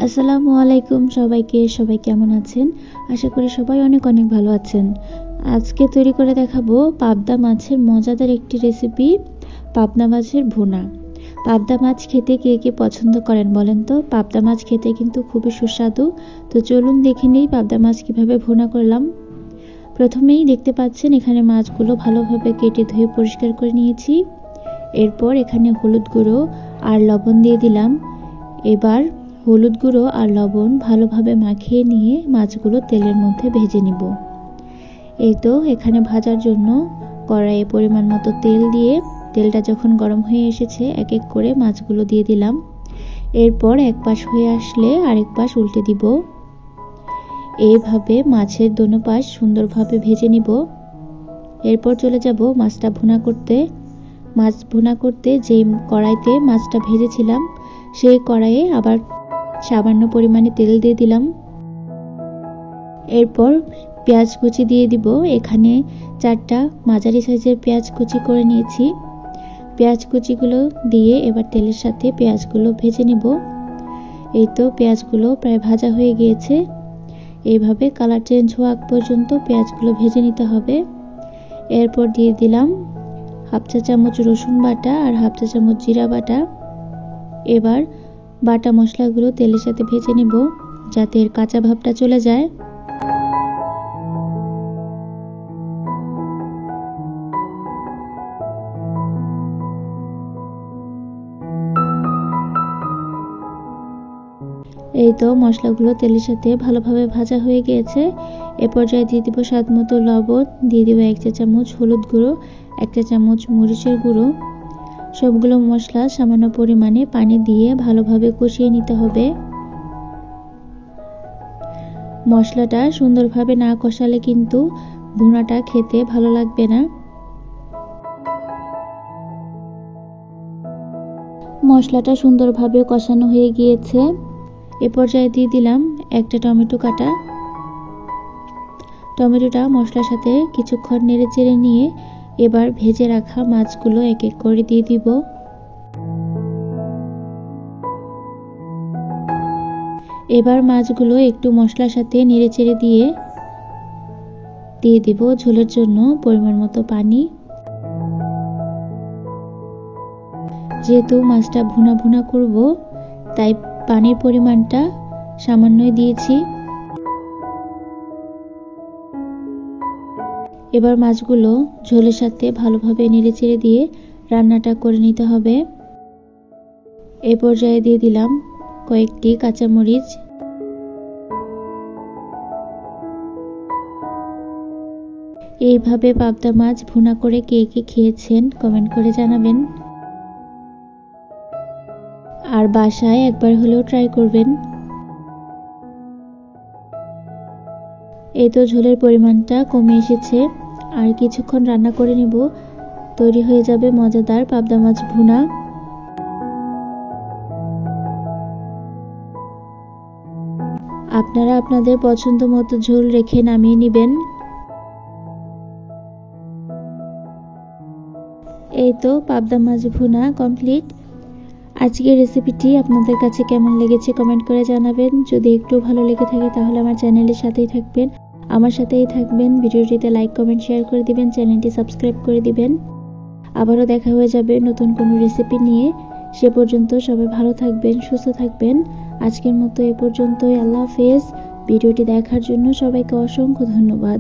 আসসালামু আলাইকুম সবাইকে। সবাই কেমন আছেন? আশা করি সবাই অনেক অনেক ভালো আছেন। আজকে তৈরি করে দেখাবো পাবদা মাছের মজাদার একটি রেসিপি, পাবদা মাছের ভুনা। পাবদা মাছ খেতে কে কে পছন্দ করেন বলেন তো? পাবদা মাছ খেতে কিন্তু খুবই সুস্বাদু। তো চলুন দেখে নিই পাবদা মাছ কিভাবে ভুনা করলাম। প্রথমেই দেখতে পাচ্ছেন এখানে মাছগুলো ভালোভাবে কেটে ধুয়ে পরিষ্কার করে নিয়েছি। এরপর এখানে হলুদ গুঁড়ো আর লবণ দিয়ে দিলাম। এবার হলুদ গুঁড়ো আর লবণ ভালোভাবে মাখিয়ে নিয়ে মাছগুলো তেলের মধ্যে ভেজে নিব। এই তো এখানে ভাজার জন্য কড়াইয়ে পরিমাণ মতো তেল দিয়ে তেলটা যখন গরম হয়ে এসেছে এক এক করে মাছগুলো দিয়ে দিলাম। এরপর এক পাশ হয়ে আসলে আরেক পাশ উল্টে দিব। এইভাবে মাছের দোনো পাশ সুন্দরভাবে ভেজে নিব। এরপর চলে যাব মাছটা ভুনা করতে। মাছ ভুনা করতে যেই কড়াইতে মাছটা ভেজেছিলাম সেই কড়াইয়ে আবার সামান্য পরিমাণে তেল দিয়ে দিলাম। এরপর পেঁয়াজ কুচি দিয়ে দিব। এখানে 4টা মাঝারি সাইজের পেঁয়াজ কুচি করে নিয়েছি। পেঁয়াজ কুচিগুলো দিয়ে এবার তেলের সাথে পেঁয়াজগুলো ভেজে নিব। এই তো পেঁয়াজগুলো প্রায় ভাজা হয়ে গিয়েছে। এইভাবে কালার চেঞ্জ হওয়া পর্যন্ত পেঁয়াজগুলো ভেজে নিতে হবে। এরপর দিয়ে দিলাম হাফ চা চামচ রসুন বাটা আর হাফ চা চামচ জিরা বাটা। এবার বাটা মশলাগুলো তেলের সাথে ভেজে নিব যাতে এর কাঁচা ভাবটা চলে যায়। এই তো মশলাগুলো তেলের সাথে ভালোভাবে ভাজা হয়ে গিয়েছে। এ পর্যায়ে দিয়ে দিব স্বাদ মতো লবণ, দিয়ে দিব 1 চা চামচ হলুদ গুঁড়ো, 1 চা চামচ মরিচের গুঁড়ো। সবগুলো মশলা সামান্য পরিমাণে পানি দিয়ে ভালোভাবে কষিয়ে নিতে হবে। মশলাটা সুন্দরভাবে না কষালে কিন্তু ভুনাটা খেতে ভালো লাগবে না। মশলাটা সুন্দরভাবে কষানো হয়ে গিয়েছে। এ পর্যায়ে দিয়ে দিলাম একটা টমেটো কাটা। টমেটোটা মশলার সাথে কিছুক্ষণ নেড়ে চেড়ে নিয়ে এবার ভেজে রাখা মাছগুলো এক এক করে দিয়ে দিব। এবার মাছগুলো একটু মশলার সাথে নেড়ে চেড়ে দিয়ে দিব ঝোলের জন্য পরিমাণ মতো পানি। যেহেতু মাছটা ভুনা ভুনা করব তাই পানির পরিমাণটা সামান্যই দিয়েছি। এবার মাছগুলো ঝোলের সাথে ভালোভাবে নেড়ে চেড়ে দিয়ে রান্নাটা করে নিতে হবে। এই পর্যায়ে দিয়ে দিলাম কয়েকটি কাঁচামরিচ। এইভাবে পাবদা মাছ ভুনা করে কে কে খেয়েছেন কমেন্ট করে জানাবেন। আর বাসায় একবার হলেও ট্রাই করবেন। এই তো ঝোলের পরিমাণটা কমে এসেছে, আর কিছুক্ষণ রান্না করে নিব। তৈরি হয়ে যাবে মজাদার পাবদা মাছ ভুনা। আপনারা আপনাদের পছন্দ মতো ঝোল রেখে নামিয়ে নেবেন। এই তো পাবদা মাছ ভুনা কমপ্লিট। আজকের রেসিপিটি আপনাদের কাছে কেমন লেগেছে কমেন্ট করে জানাবেন। যদি একটু ভালো লেগে থাকে তাহলে আমার চ্যানেলের সাথেই থাকবেন, আমার সাথেই থাকবেন। ভিডিওটিতে লাইক কমেন্ট শেয়ার করে দিবেন, চ্যানেলটি সাবস্ক্রাইব করে দিবেন। আবারও দেখা হয়ে যাবে নতুন কোনো রেসিপি নিয়ে। সে পর্যন্ত সবাই ভালো থাকবেন, সুস্থ থাকবেন। আজকের মতো এ পর্যন্তই। আল্লাহ হাফেজ। ভিডিওটি দেখার জন্য সবাইকে অসংখ্য ধন্যবাদ।